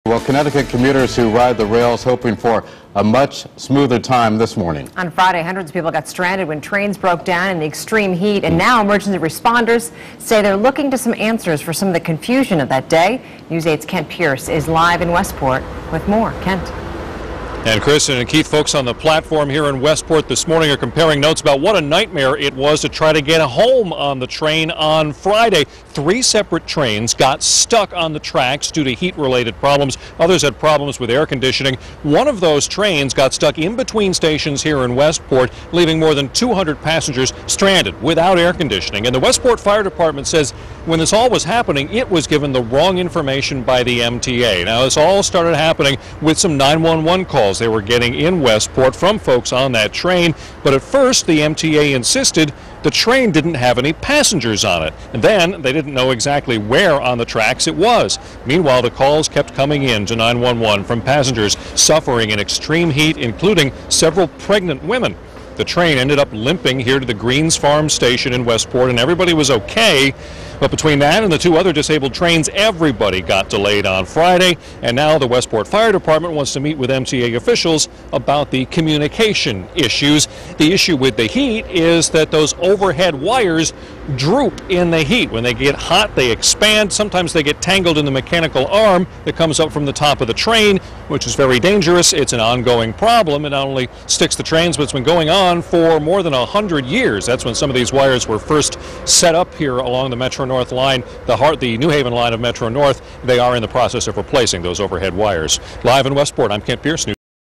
Well, Connecticut commuters who ride the rails hoping for a much smoother time this morning. On Friday, hundreds of people got stranded when trains broke down in the extreme heat, and now emergency responders say they're looking to some answers for some of the confusion of that day. News 8's Kent Pierce is live in Westport with more. Kent. And Kristen and Keith, folks on the platform here in Westport this morning are comparing notes about what a nightmare it was to try to get home on the train on Friday. 3 separate trains got stuck on the tracks due to heat-related problems. Others had problems with air conditioning. One of those trains got stuck in between stations here in Westport, leaving more than 200 passengers stranded without air conditioning. And the Westport Fire Department says when this all was happening, it was given the wrong information by the MTA. Now, this all started happening with some 911 calls they were getting in Westport from folks on that train, but at first the MTA insisted the train didn't have any passengers on it, and then they didn't know exactly where on the tracks it was. Meanwhile, the calls kept coming in to 911 from passengers suffering in extreme heat, including several pregnant women. The train ended up limping here to the Greens Farm station in Westport, and everybody was okay. But between that and the 2 other disabled trains, everybody got delayed on Friday. And now the Westport Fire Department wants to meet with MTA officials about the communication issues. The issue with the heat is that those overhead wires droop in the heat. When they get hot, they expand. Sometimes they get tangled in the mechanical arm that comes up from the top of the train, which is very dangerous. It's an ongoing problem. It not only sticks the trains, but it's been going on for more than 100 years. That's when some of these wires were first set up here along the Metro North line, the New Haven line of Metro North. They are in the process of replacing those overhead wires. Live in Westport, I'm Kent Pierce.